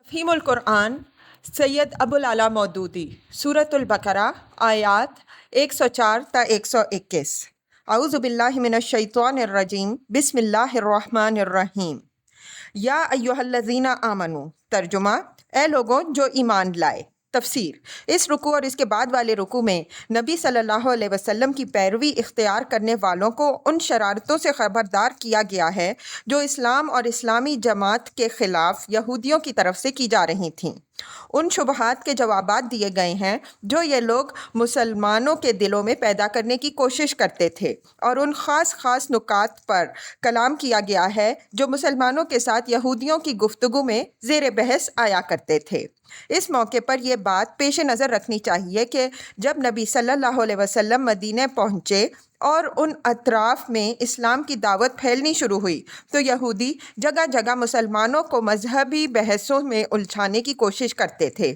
تفہیم القرآن سید ابوالعلا مودودی سورۃ البقرہ آیات 104 تا 121۔ اعوذ باللہ من الشیطان الرجیم، بسم اللہ الرحمن الرحیم۔ یا ایہا الذین آمنو، ترجمہ اے لوگوں جو ایمان لائے۔ تفسیر: اس رکوع اور اس کے بعد والے رکوع میں نبی صلی اللہ علیہ وسلم کی پیروی اختیار کرنے والوں کو ان شرارتوں سے خبردار کیا گیا ہے جو اسلام اور اسلامی جماعت کے خلاف یہودیوں کی طرف سے کی جا رہی تھیں۔ ان شبہات کے جوابات دیے گئے ہیں جو یہ لوگ مسلمانوں کے دلوں میں پیدا کرنے کی کوشش کرتے تھے، اور ان خاص نکات پر کلام کیا گیا ہے جو مسلمانوں کے ساتھ یہودیوں کی گفتگو میں زیر بحث آیا کرتے تھے۔ اس موقع پر یہ بات پیش نظر رکھنی چاہیے کہ جب نبی صلی اللہ علیہ وسلم مدینہ پہنچے اور ان اطراف میں اسلام کی دعوت پھیلنی شروع ہوئی تو یہودی جگہ جگہ مسلمانوں کو مذہبی بحثوں میں الجھانے کی کوشش کرتے تھے۔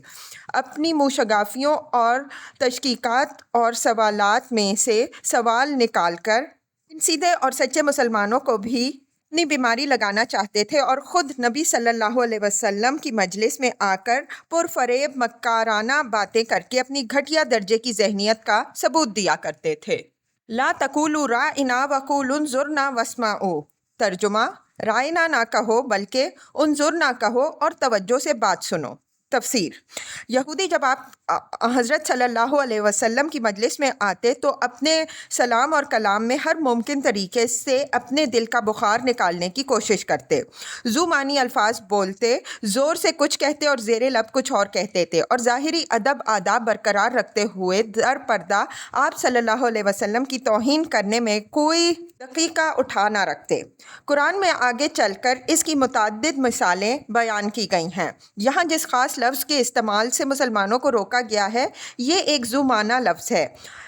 اپنی موشگافیوں اور تشکیکات اور سوالات میں سے سوال نکال کر ان سیدھے اور سچے مسلمانوں کو بھی اپنی بیماری لگانا چاہتے تھے، اور خود نبی صلی اللہ علیہ وسلم کی مجلس میں آ کر پرفریب مکارانہ باتیں کر کے اپنی گھٹیا درجے کی ذہنیت کا ثبوت دیا کرتے تھے۔ لا تقولوا رائنا وقولوا انظرنا واسمعوا، ترجمہ رائنا نہ کہو بلکہ انظرنا کہو اور توجہ سے بات سنو۔ تفسیر: یہودی جب آپ حضرت صلی اللہ علیہ وسلم کی مجلس میں آتے تو اپنے سلام اور کلام میں ہر ممکن طریقے سے اپنے دل کا بخار نکالنے کی کوشش کرتے، ذو معنی الفاظ بولتے، زور سے کچھ کہتے اور زیر لب کچھ اور کہتے تھے، اور ظاہری ادب آداب برقرار رکھتے ہوئے در پردہ آپ صلی اللہ علیہ وسلم کی توہین کرنے میں کوئی دقیقہ اٹھا نہ رکھتے۔ قرآن میں آگے چل کر اس کی متعدد مثالیں بیان کی گئی ہیں۔ یہاں جس خاص لفظ کے استعمال سے مسلمانوں کو روکا گیا ہے یہ ایک ذو معنی لفظ ہے۔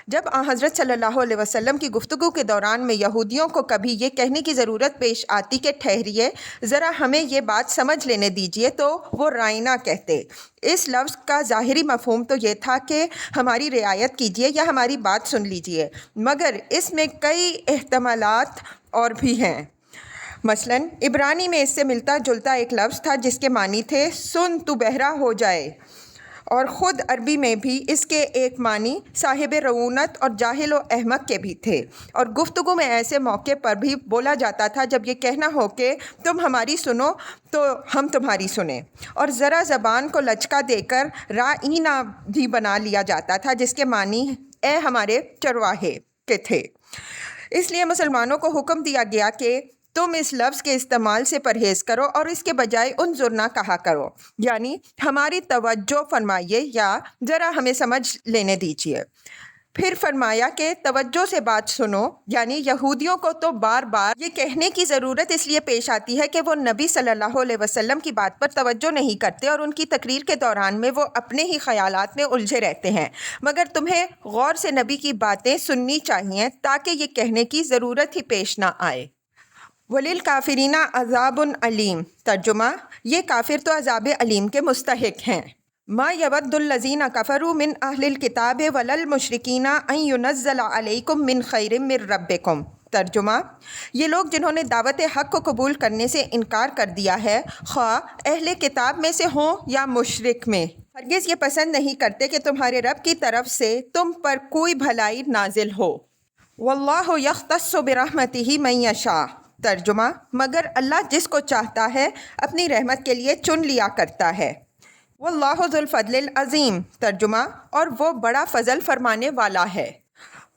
جب حضرت صلی اللہ علیہ وسلم کی گفتگو کے دوران میں یہودیوں کو کبھی یہ کہنے کی ضرورت پیش آتی کہ ٹھہریے ذرا ہمیں یہ بات سمجھ لینے دیجیے تو وہ رائنا کہتے۔ اس لفظ کا ظاہری مفہوم تو یہ تھا کہ ہماری رعایت کیجیے یا ہماری بات سن لیجیے، مگر اس میں کئی احتمالات اور بھی ہیں۔ مثلاً عبرانی میں اس سے ملتا جلتا ایک لفظ تھا جس کے معنی تھے سن تو بہرا ہو جائے، اور خود عربی میں بھی اس کے ایک معنی صاحب رعونت اور جاہل و احمق کے بھی تھے، اور گفتگو میں ایسے موقع پر بھی بولا جاتا تھا جب یہ کہنا ہو کہ تم ہماری سنو تو ہم تمہاری سنیں، اور ذرا زبان کو لچکا دے کر رائینا بھی بنا لیا جاتا تھا جس کے معنی اے ہمارے چرواہے کے تھے۔ اس لیے مسلمانوں کو حکم دیا گیا کہ تم اس لفظ کے استعمال سے پرہیز کرو اور اس کے بجائے انظرنا کہا کرو، یعنی ہماری توجہ فرمائیے یا ذرا ہمیں سمجھ لینے دیجیے۔ پھر فرمایا کہ توجہ سے بات سنو، یعنی یہودیوں کو تو بار بار یہ کہنے کی ضرورت اس لیے پیش آتی ہے کہ وہ نبی صلی اللہ علیہ وسلم کی بات پر توجہ نہیں کرتے اور ان کی تقریر کے دوران میں وہ اپنے ہی خیالات میں الجھے رہتے ہیں، مگر تمہیں غور سے نبی کی باتیں سننی چاہیے تاکہ یہ کہنے کی ضرورت ہی پیش نہ آئے۔ وَلِلْكَافِرِينَ عَذَابٌ عَلِيمٌ، ترجمہ یہ کافر تو عذاب علیم کے مستحق ہیں۔ مَا يَوَدُّ الَّذِينَ كَفَرُوا مِنْ أَهْلِ الْكِتَابِ وَلَا الْمُشْرِكِينَ أَنْ يُنَزَّلَ عَلَيْكُمْ مِنْ خَيْرٍ مِّن رَبِّكُمْ، ترجمہ یہ لوگ جنہوں نے دعوت حق کو قبول کرنے سے انکار کر دیا ہے، خواہ اہل کتاب میں سے ہوں یا مشرک میں، ہرگز یہ پسند نہیں کرتے کہ تمہارے رب کی طرف سے تم پر کوئی بھلائی نازل ہو۔ وَاللَّهُ يَخْتَصُّ بِرَحْمَتِهِ مَن يَشَاءُ، ترجمہ مگر اللہ جس کو چاہتا ہے اپنی رحمت کے لیے چن لیا کرتا ہے۔ واللہ ذو الفضل العظیم، ترجمہ اور وہ بڑا فضل فرمانے والا ہے۔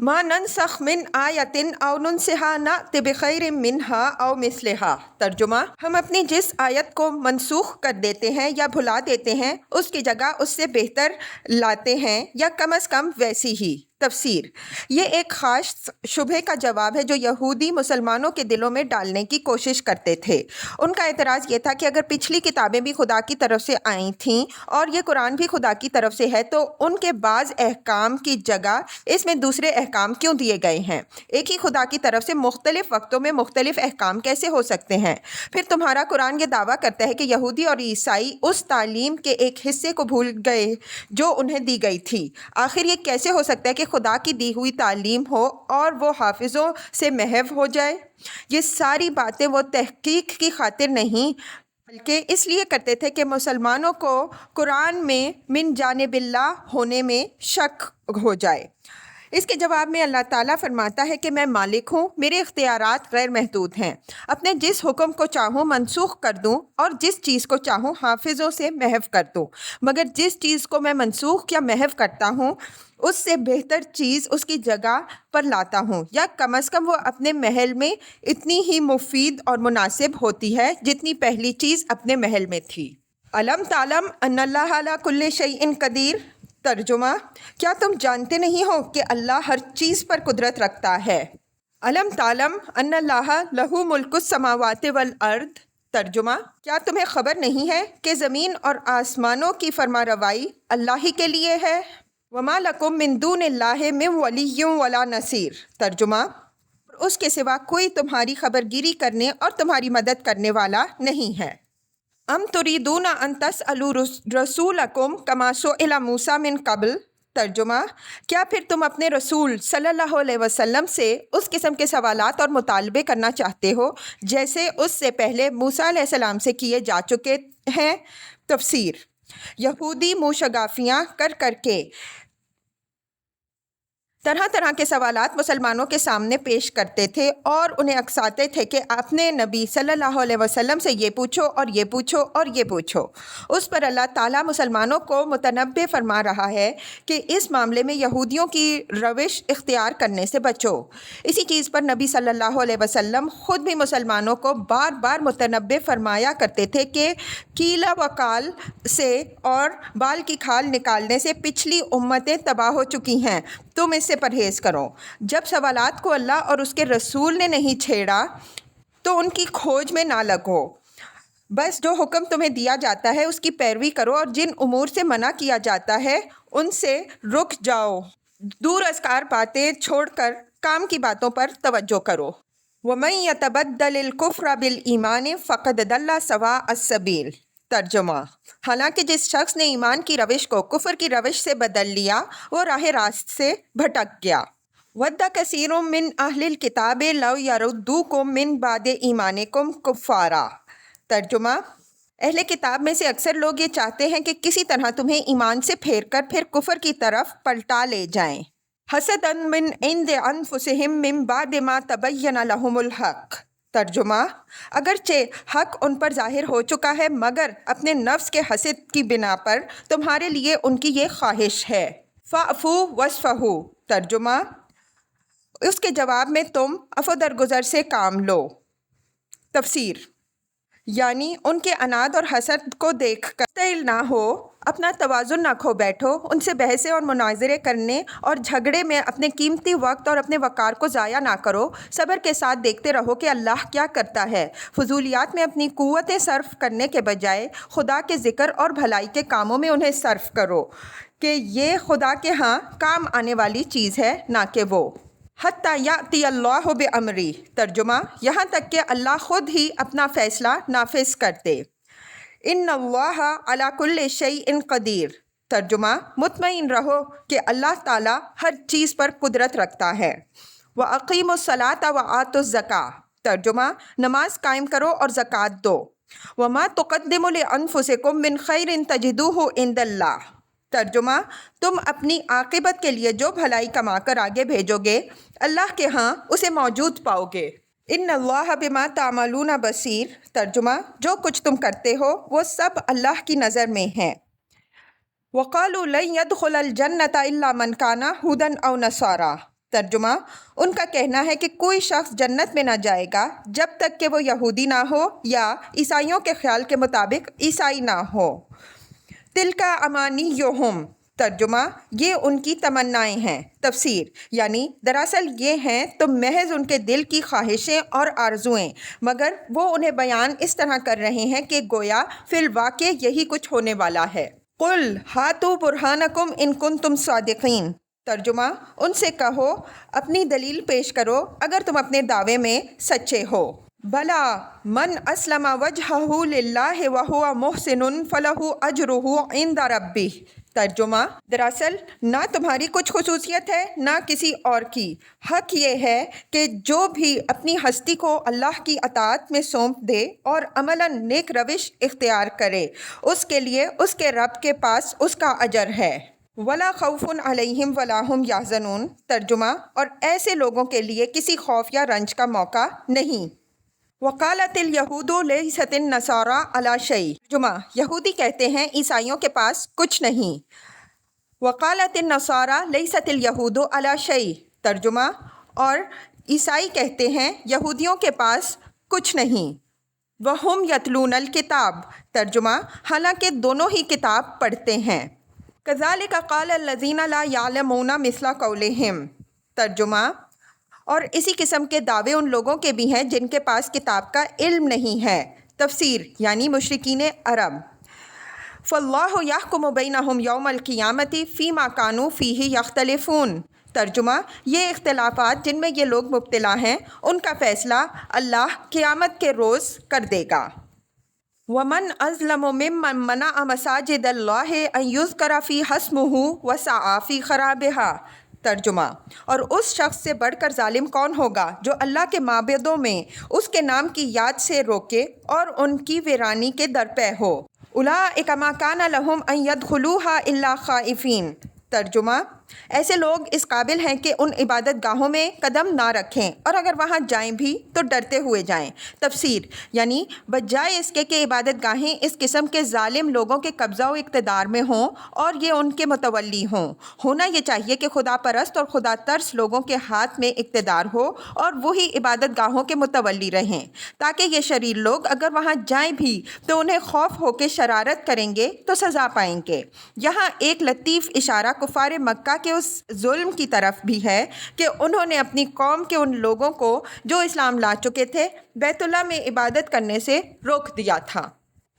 ما ننسخ من آیۃ او ننسها نأت بخیر منها او مثلها، ترجمہ ہم اپنی جس آیت کو منسوخ کر دیتے ہیں یا بھلا دیتے ہیں اس کی جگہ اس سے بہتر لاتے ہیں یا کم از کم ویسی ہی۔ تفسیر: یہ ایک خاص شبہے کا جواب ہے جو یہودی مسلمانوں کے دلوں میں ڈالنے کی کوشش کرتے تھے۔ ان کا اعتراض یہ تھا کہ اگر پچھلی کتابیں بھی خدا کی طرف سے آئی تھیں اور یہ قرآن بھی خدا کی طرف سے ہے تو ان کے بعض احکام کی جگہ اس میں دوسرے احکام کیوں دیے گئے ہیں؟ ایک ہی خدا کی طرف سے مختلف وقتوں میں مختلف احکام کیسے ہو سکتے ہیں؟ پھر تمہارا قرآن یہ دعویٰ کرتا ہے کہ یہودی اور عیسائی اس تعلیم کے ایک حصے کو بھول گئے جو انہیں دی گئی تھی۔ آخر یہ کیسے ہو سکتا ہے کہ خدا کی دی ہوئی تعلیم ہو اور وہ حافظوں سے محو ہو جائے؟ یہ ساری باتیں وہ تحقیق کی خاطر نہیں بلکہ اس لیے کرتے تھے کہ مسلمانوں کو قرآن میں من جانب اللہ ہونے میں شک ہو جائے۔ اس کے جواب میں اللہ تعالیٰ فرماتا ہے کہ میں مالک ہوں، میرے اختیارات غیر محدود ہیں، اپنے جس حکم کو چاہوں منسوخ کر دوں اور جس چیز کو چاہوں حافظوں سے محو کر دوں، مگر جس چیز کو میں منسوخ یا محو کرتا ہوں اس سے بہتر چیز اس کی جگہ پر لاتا ہوں، یا کم از کم وہ اپنے محل میں اتنی ہی مفید اور مناسب ہوتی ہے جتنی پہلی چیز اپنے محل میں تھی۔ علم تعلم ان اللہ علی کل شیء قدیر۔ ترجمہ: کیا تم جانتے نہیں ہو کہ اللہ ہر چیز پر قدرت رکھتا ہے؟ علم تعلم ان اللہ لہ ملک السماوات والارض۔ ترجمہ: کیا تمہیں خبر نہیں ہے کہ زمین اور آسمانوں کی فرما روائی اللہ ہی کے لیے ہے؟ وما لکم من دون اللہ من ولی ولا نصیر۔ ترجمہ: اس کے سوا کوئی تمہاری خبر گیری کرنے اور تمہاری مدد کرنے والا نہیں ہے۔ ام تریدون ان تسألوا رسولکم کما سئل موسیٰ من قبل۔ ترجمہ: کیا پھر تم اپنے رسول صلی اللہ علیہ وسلم سے اس قسم کے سوالات اور مطالبے کرنا چاہتے ہو جیسے اس سے پہلے موسیٰ علیہ السلام سے کیے جا چکے ہیں؟ تفسیر: یہودی منہ شگافیاں کر کے طرح طرح کے سوالات مسلمانوں کے سامنے پیش کرتے تھے اور انہیں اکساتے تھے کہ اپنے نبی صلی اللہ علیہ وسلم سے یہ پوچھو اور یہ پوچھو اور یہ پوچھو۔ اس پر اللہ تعالیٰ مسلمانوں کو متنبہ فرما رہا ہے کہ اس معاملے میں یہودیوں کی روش اختیار کرنے سے بچو۔ اسی چیز پر نبی صلی اللہ علیہ وسلم خود بھی مسلمانوں کو بار بار متنبہ فرمایا کرتے تھے کہ کیلا وکال سے اور بال کی کھال نکالنے سے پچھلی امتیں تباہ ہو چکی ہیں، تم اس سے پرہیز کرو۔ جب سوالات کو اللہ اور اس کے رسول نے نہیں چھیڑا تو ان کی کھوج میں نہ لگو، بس جو حکم تمہیں دیا جاتا ہے اس کی پیروی کرو اور جن امور سے منع کیا جاتا ہے ان سے رک جاؤ، دور ازکار باتیں چھوڑ کر کام کی باتوں پر توجہ کرو۔ وَمَن يَتَبَدَّلِ الْكُفْرَ بِالْإِيمَانِ فَقَدْ ضَلَّ سَوَاءَ السَّبِيلِ۔ ترجمہ: حالانکہ جس شخص نے ایمان کی روش کو کفر کی روش سے بدل لیا وہ راہ راست سے بھٹک گیا۔ وَدَّ كَثِيرٌ مِّنْ أَهْلِ الْكِتَابِ لَوْ يَرُدُّوكُم مِّن بَعْدِ إِيمَانِكُمْ كُفَّارًا۔ ترجمہ: اہل کتاب میں سے اکثر لوگ یہ چاہتے ہیں کہ کسی طرح تمہیں ایمان سے پھیر کر پھر کفر کی طرف پلٹا لے جائیں۔ حَسَدًا مِّنْ عِندِ أَنفُسِهِم مِّن بَعْدِ مَا تَبَيَّنَ لَهُمُ الْحَقُّ۔ ترجمہ: اگرچہ حق ان پر ظاہر ہو چکا ہے مگر اپنے نفس کے حسد کی بنا پر تمہارے لیے ان کی یہ خواہش ہے۔ فَاعْفُوا وَاصْفَحُوا۔ ترجمہ: اس کے جواب میں تم عفو درگزر سے کام لو۔ تفسیر: یعنی ان کے عناد اور حسد کو دیکھ کر مشتعل نہ ہو، اپنا توازن نہ کھو بیٹھو، ان سے بحثیں اور مناظرے کرنے اور جھگڑے میں اپنے قیمتی وقت اور اپنے وقار کو ضائع نہ کرو، صبر کے ساتھ دیکھتے رہو کہ اللہ کیا کرتا ہے۔ فضولیات میں اپنی قوتیں صرف کرنے کے بجائے خدا کے ذکر اور بھلائی کے کاموں میں انہیں صرف کرو کہ یہ خدا کے ہاں کام آنے والی چیز ہے، نہ کہ وہ۔ حتیٰ یأتی اللہ بأمری۔ ترجمہ: یہاں تک کہ اللہ خود ہی اپنا فیصلہ نافذ کر دے۔ ان اللہ علی کل شیء قدیر۔ ترجمہ: مطمئن رہو کہ اللہ تعالیٰ ہر چیز پر قدرت رکھتا ہے۔ وَأَقِیمُوا الصَّلَاةَ وَآتُوا الزَّکَاةَ۔ ترجمہ: نماز قائم کرو اور زکوٰۃ دو۔ وَمَا تُقَدِّمُوا لِأَنفُسِکُم مِّن خَیْرٍ تَجِدُوهُ عِندَ اللَّہِ۔ ترجمہ: تم اپنی عاقبت کے لیے جو بھلائی کما کر آگے بھیجو گے اللہ کے ہاں اسے موجود پاؤ گے۔ ان اللہ بما تعملون بصیر۔ ترجمہ: جو کچھ تم کرتے ہو وہ سب اللہ کی نظر میں ہے۔ وقالوا لن يدخل الجنة الا من كان هودا او نصارى۔ ترجمہ: ان کا کہنا ہے کہ کوئی شخص جنت میں نہ جائے گا جب تک کہ وہ یہودی نہ ہو یا عیسائیوں کے خیال کے مطابق عیسائی نہ ہو۔ تلک امانیہم۔ ترجمہ: یہ ان کی تمنائیں ہیں۔ تفسیر: یعنی دراصل یہ ہیں تو محض ان کے دل کی خواہشیں اور آرزوئیں، مگر وہ انہیں بیان اس طرح کر رہے ہیں کہ گویا فی الواقع یہی کچھ ہونے والا ہے۔ قل ہاتوا برہانکم ان کنتم صادقین۔ ترجمہ: ان سے کہو اپنی دلیل پیش کرو اگر تم اپنے دعوے میں سچے ہو۔ بلا من اسلم وجہہ للہ وہو محسن فلہ اجرہ عند ربہ۔ ترجمہ: دراصل نہ تمہاری کچھ خصوصیت ہے نہ کسی اور کی، حق یہ ہے کہ جو بھی اپنی ہستی کو اللہ کی اطاعت میں سونپ دے اور عملاً نیک روش اختیار کرے، اس کے لیے اس کے رب کے پاس اس کا اجر ہے۔ وَلَا خَوْفٌ عَلَيْهِمْ وَلَا هُمْ يَحْزَنُونَ۔ ترجمہ: اور ایسے لوگوں کے لیے کسی خوف یا رنج کا موقع نہیں۔ وقالت الیہود لیست النصارى علی شیء۔ ترجمہ: یہودی کہتے ہیں عیسائیوں کے پاس کچھ نہیں۔ وقالت النصارى لیست الیہود علی شیء۔ ترجمہ: اور عیسائی کہتے ہیں یہودیوں کے پاس کچھ نہیں۔ وَهُمْ يَتْلُونَ الْكِتَابَ۔ ترجمہ: حالانکہ دونوں ہی کتاب پڑھتے ہیں۔ كَذَلِكَ قَالَ الَّذِينَ لَا يَعْلَمُونَ مِثْلَ قَوْلِهِمْ۔ ترجمہ: اور اسی قسم کے دعوے ان لوگوں کے بھی ہیں جن کے پاس کتاب کا علم نہیں ہے۔ تفسیر یعنی مشرکین عرب۔ فَاللَّهُ يَحْكُمُ بَيْنَهُمْ يَوْمَ الْقِيَامَةِ فِيمَا كَانُوا فِيهِ يَخْتَلِفُونَ۔ ترجمہ: یہ اختلافات جن میں یہ لوگ مبتلا ہیں ان کا فیصلہ اللہ قیامت کے روز کر دے گا۔ وَمَنْ أَظْلَمُ مِمَّنْ مَنَعَ مَسَاجِدَ اللَّهِ أَنْ يُذْكَرَ فِيهَا اسْمُهُ وَسَعَىٰ فِي خَرَابِهَا۔ ترجمہ: اور اس شخص سے بڑھ کر ظالم کون ہوگا جو اللہ کے معبدوں میں اس کے نام کی یاد سے روکے اور ان کی ویرانی کے درپے ہو۔ أُولَٰئِكَ مَا كَانَ لَهُمْ أَن يَدْخُلُوهَا إِلَّا خَائِفِينَ۔ ترجمہ: ایسے لوگ اس قابل ہیں کہ ان عبادت گاہوں میں قدم نہ رکھیں اور اگر وہاں جائیں بھی تو ڈرتے ہوئے جائیں۔ تفسیر یعنی بجائے اس کے کہ عبادت گاہیں اس قسم کے ظالم لوگوں کے قبضہ و اقتدار میں ہوں اور یہ ان کے متولی ہوں، ہونا یہ چاہیے کہ خدا پرست اور خدا ترس لوگوں کے ہاتھ میں اقتدار ہو اور وہی عبادت گاہوں کے متولی رہیں، تاکہ یہ شریر لوگ اگر وہاں جائیں بھی تو انہیں خوف ہو کے شرارت کریں گے تو سزا پائیں گے۔ یہاں ایک لطیف اشارہ کفار مکہ کے اس ظلم کی طرف بھی ہے کہ انہوں نے اپنی قوم کے ان لوگوں کو جو اسلام لا چکے تھے بیت اللہ میں عبادت کرنے سے روک دیا تھا۔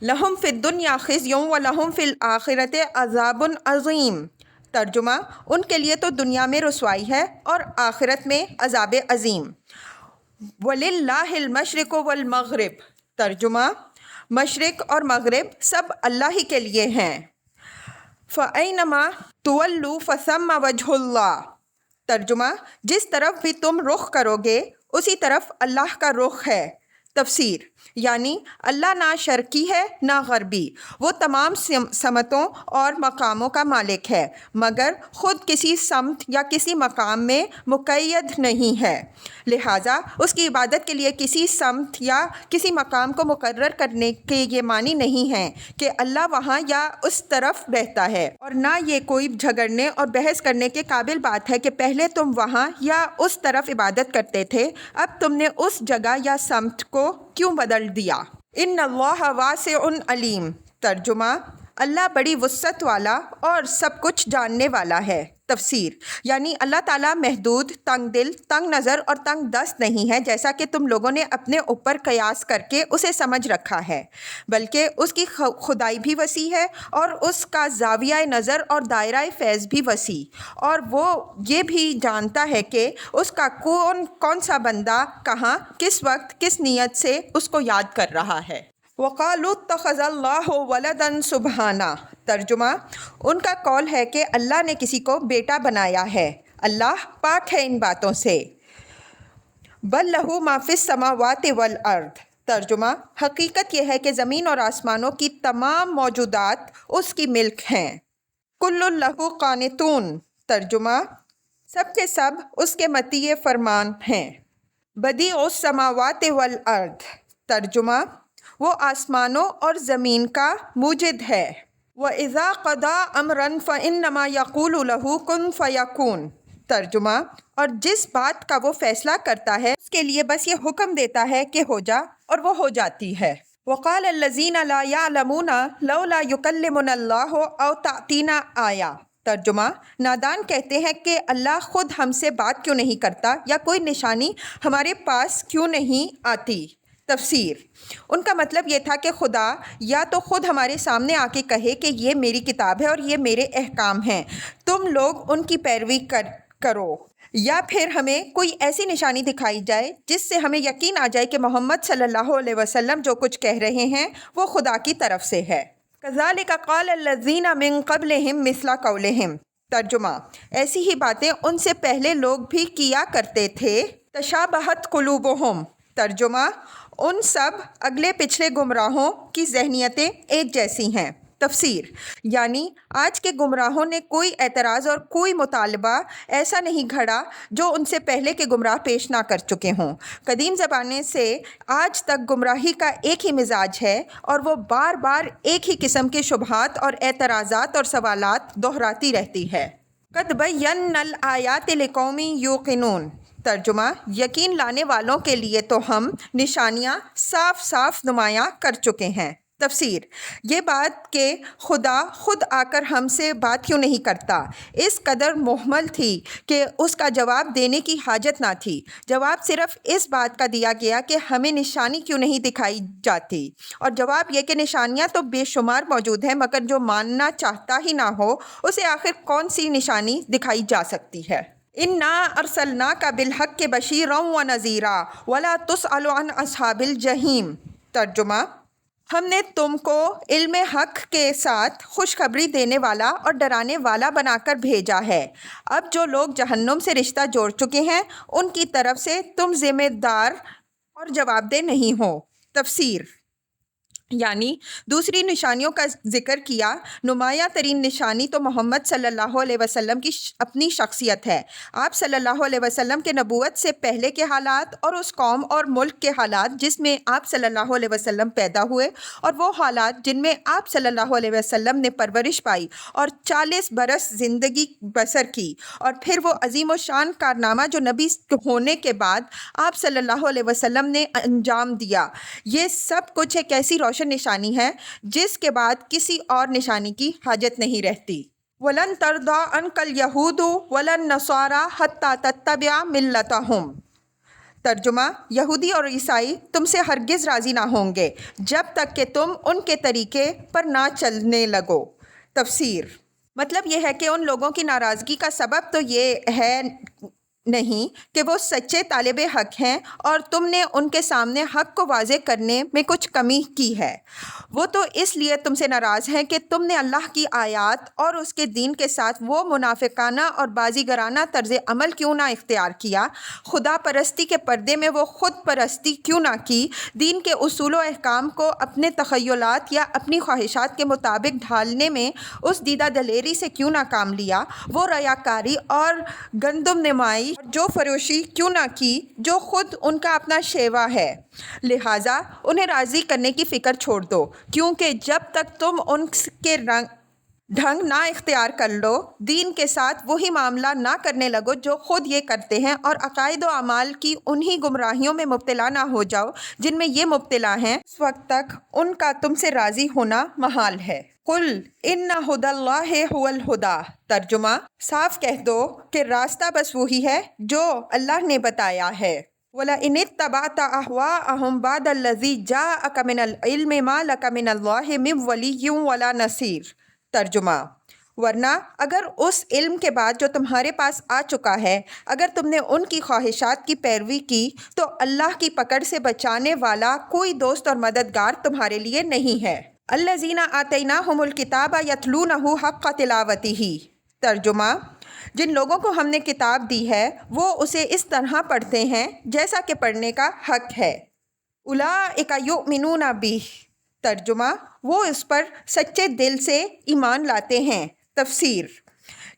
لَهُمْ فِي الدُّنْيَا خِزْيٌ وَلَهُمْ فِي الْآخِرَةِ عَذَابٌ عَظِيمٌ۔ ترجمہ: ان کے لیے تو دنیا میں رسوائی ہے اور آخرت میں عذاب عظیم۔ وَلِلَّهِ الْمَشْرِقُ وَالْمَغْرِبُ۔ ترجمہ: مشرق اور مغرب سب اللہ ہی کے لیے ہیں۔ فَأَيْنَمَا تُوَلُّوا فَثَمَّ وَجْهُ اللَّهِ۔ ترجمہ: جس طرف بھی تم رخ کرو گے اسی طرف اللہ کا رخ ہے۔ تفسیر یعنی اللہ نہ شرقی ہے نہ غربی، وہ تمام سمتوں اور مقاموں کا مالک ہے، مگر خود کسی سمت یا کسی مقام میں مقید نہیں ہے، لہٰذا اس کی عبادت کے لیے کسی سمت یا کسی مقام کو مقرر کرنے کے یہ معنی نہیں ہے کہ اللہ وہاں یا اس طرف رہتا ہے، اور نہ یہ کوئی جھگڑنے اور بحث کرنے کے قابل بات ہے کہ پہلے تم وہاں یا اس طرف عبادت کرتے تھے، اب تم نے اس جگہ یا سمت کو کیوں بدل دیا۔ ان اللہ واسع علیم۔ ترجمہ: اللہ بڑی وسعت والا اور سب کچھ جاننے والا ہے۔ تفسیر یعنی اللہ تعالیٰ محدود، تنگ دل، تنگ نظر اور تنگ دست نہیں ہے جیسا کہ تم لوگوں نے اپنے اوپر قیاس کر کے اسے سمجھ رکھا ہے، بلکہ اس کی خدائی بھی وسیع ہے اور اس کا زاویہ نظر اور دائرہ فیض بھی وسیع، اور وہ یہ بھی جانتا ہے کہ اس کا کون سا بندہ کہاں کس وقت کس نیت سے اس کو یاد کر رہا ہے۔ وَقَالُوا اتَّخَذَ اللَّهُ وَلَدًا سُبْحَانَهُ۔ ترجمہ: ان کا قول ہے کہ اللہ نے کسی کو بیٹا بنایا ہے، اللہ پاک ہے ان باتوں سے۔ بَل لَّهُ مَا فِي السَّمَاوَاتِ وَالْأَرْضِ۔ ترجمہ: حقیقت یہ ہے کہ زمین اور آسمانوں کی تمام موجودات اس کی ملک ہیں۔ كُلٌّ لَّهُ قَانِتُونَ۔ ترجمہ: سب کے سب اس کے مطیع فرمان ہیں۔ بَدِیعُ السَّمَاوَاتِ وَالْأَرْضِ۔ ترجمہ: وہ آسمانوں اور زمین کا موجد ہے۔ وَإِذَا قَضَىٰ أَمْرًا فَإِنَّمَا يَقُولُ لَهُ كُن فَيَكُونُ۔ ترجمہ: اور جس بات کا وہ فیصلہ کرتا ہے اس کے لیے بس یہ حکم دیتا ہے کہ ہو جا، اور وہ ہو جاتی ہے۔ وَقَالَ الَّذِينَ لَا يَعْلَمُونَ لَوْلَا يُكَلِّمُنَا اللَّهُ أَوْ تَأْتِينَا آیَةٌ۔ ترجمہ: نادان کہتے ہیں کہ اللہ خود ہم سے بات کیوں نہیں کرتا یا کوئی نشانی ہمارے پاس کیوں نہیں آتی۔ تفسیر ان کا مطلب یہ تھا کہ خدا یا تو خود ہمارے سامنے آ کے کہے کہ یہ میری کتاب ہے اور یہ میرے احکام ہیں، تم لوگ ان کی پیروی کرو، یا پھر ہمیں کوئی ایسی نشانی دکھائی جائے جس سے ہمیں یقین آ جائے کہ محمد صلی اللہ علیہ وسلم جو کچھ کہہ رہے ہیں وہ خدا کی طرف سے ہے۔ کذالک قال الذین من قبلہم مثل قولہم۔ ترجمہ: ایسی ہی باتیں ان سے پہلے لوگ بھی کیا کرتے تھے۔ تشابہت قلوبہم۔ ترجمہ: ان سب اگلے پچھلے گمراہوں کی ذہنیتیں ایک جیسی ہیں۔ تفسیر: یعنی آج کے گمراہوں نے کوئی اعتراض اور کوئی مطالبہ ایسا نہیں گھڑا جو ان سے پہلے کے گمراہ پیش نہ کر چکے ہوں۔ قدیم زمانے سے آج تک گمراہی کا ایک ہی مزاج ہے اور وہ بار بار ایک ہی قسم کے شبہات اور اعتراضات اور سوالات دہراتی رہتی ہے۔ قد بینا الآیات لقوم یوقنون۔ ترجمہ: یقین لانے والوں کے لیے تو ہم نشانیاں صاف صاف نمایاں کر چکے ہیں۔ تفسیر: یہ بات کہ خدا خود آ کر ہم سے بات کیوں نہیں کرتا اس قدر محمل تھی کہ اس کا جواب دینے کی حاجت نہ تھی۔ جواب صرف اس بات کا دیا گیا کہ ہمیں نشانی کیوں نہیں دکھائی جاتی، اور جواب یہ کہ نشانیاں تو بے شمار موجود ہیں، مگر جو ماننا چاہتا ہی نہ ہو اسے آخر کون سی نشانی دکھائی جا سکتی ہے۔ اِنَّا أَرْسَلْنَاكَ بِالْحَقِّ بَشِيرًا وَنَذِيرًا وَلَا تُسْأَلُ عَنْ أَصْحَابِ الْجَحِيمِ۔ ترجمہ: ہم نے تم کو علم حق کے ساتھ خوشخبری دینے والا اور ڈرانے والا بنا کر بھیجا ہے۔ اب جو لوگ جہنم سے رشتہ جوڑ چکے ہیں ان کی طرف سے تم ذمہ دار اور جواب دہ نہیں ہو۔ تفسیر: یعنی دوسری نشانیوں کا ذکر کیا۔ نمایاں ترین نشانی تو محمد صلی اللہ علیہ وسلم کی اپنی شخصیت ہے۔ آپ صلی اللہ علیہ وسلم کے نبوت سے پہلے کے حالات اور اس قوم اور ملک کے حالات جس میں آپ صلی اللہ علیہ وسلم پیدا ہوئے، اور وہ حالات جن میں آپ صلی اللہ علیہ وسلم نے پرورش پائی اور 40 برس زندگی بسر کی، اور پھر وہ عظیم و شان کارنامہ جو نبی ہونے کے بعد آپ صلی اللہ علیہ وسلم نے انجام دیا، یہ سب کچھ ایک ایسی روشن نشانی ہے جس کے بعد کسی اور نشانی کی حاجت نہیں رہتی۔ وَلَن تَرْضَىٰ عَنْكَ الْيَهُودُ وَلَا النَّصَارَىٰ حَتَّىٰ تَتَّبِعَ مِلَّتَهُمْ۔ ترجمہ: یہودی اور عیسائی تم سے ہرگز راضی نہ ہوں گے جب تک کہ تم ان کے طریقے پر نہ چلنے لگو۔ تفسیر: مطلب یہ ہے کہ ان لوگوں کی ناراضگی کا سبب تو یہ ہے نہیں کہ وہ سچے طالب حق ہیں اور تم نے ان کے سامنے حق کو واضح کرنے میں کچھ کمی کی ہے، وہ تو اس لیے تم سے ناراض ہیں کہ تم نے اللہ کی آیات اور اس کے دین کے ساتھ وہ منافقانہ اور بازیگرانہ طرز عمل کیوں نہ اختیار کیا، خدا پرستی کے پردے میں وہ خود پرستی کیوں نہ کی، دین کے اصول و احکام کو اپنے تخیلات یا اپنی خواہشات کے مطابق ڈھالنے میں اس دیدہ دلیری سے کیوں نہ کام لیا، وہ ریاکاری اور گندم نمائی اور جو فروشی کیوں نہ کی جو خود ان کا اپنا شیوا ہے۔ لہٰذا انہیں راضی کرنے کی فکر چھوڑ دو، کیونکہ جب تک تم ان کے ڈھنگ نہ اختیار کر لو، دین کے ساتھ وہی معاملہ نہ کرنے لگو جو خود یہ کرتے ہیں، اور عقائد و اعمال کی انہی گمراہیوں میں مبتلا نہ ہو جاؤ جن میں یہ مبتلا ہیں، اس وقت تک ان کا تم سے راضی ہونا محال ہے۔ قُلْ إِنَّ هُدَى اللَّهِ هُوَ الْهُدَىٰ۔ ترجمہ: صاف کہہ دو کہ راستہ بس وہی ہے جو اللہ نے بتایا ہے۔ وَلَئِنِ اتَّبَعْتَ أَهْوَاءَهُمْ بَعْدَ الَّذِي جَاءَكَ مِنَ الْعِلْمِ مَا لَكَ مِنَ اللَّهِ مِن وَلِيٍّ وَلَا نَصِيرٍ۔ ترجمہ: ورنہ اگر اس علم کے بعد جو تمہارے پاس آ چکا ہے، اگر تم نے ان کی خواہشات کی پیروی کی تو اللہ کی پکڑ سے بچانے والا کوئی دوست اور مددگار تمہارے لیے نہیں ہے۔ الذین آتیناہم الکتاب یتلونہ حق تلاوتہ۔ ترجمہ: جن لوگوں کو ہم نے کتاب دی ہے وہ اسے اس طرح پڑھتے ہیں جیسا کہ پڑھنے کا حق ہے۔ اولئک یؤمنون بہ۔ ترجمہ: وہ اس پر سچے دل سے ایمان لاتے ہیں۔ تفسیر: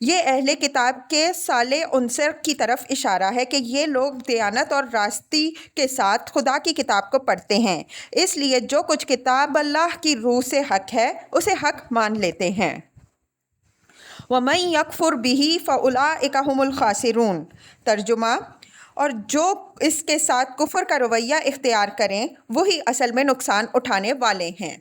یہ اہل کتاب کے صالح عنصر کی طرف اشارہ ہے کہ یہ لوگ دیانت اور راستی کے ساتھ خدا کی کتاب کو پڑھتے ہیں، اس لیے جو کچھ کتاب اللہ کی روح سے حق ہے اسے حق مان لیتے ہیں۔ وَمَن يَكْفُرْ بِهِ فَأُولَئِكَ هُمُ الْخَاسِرُونَ۔ ترجمہ: اور جو اس کے ساتھ کفر کا رویہ اختیار کریں وہی اصل میں نقصان اٹھانے والے ہیں۔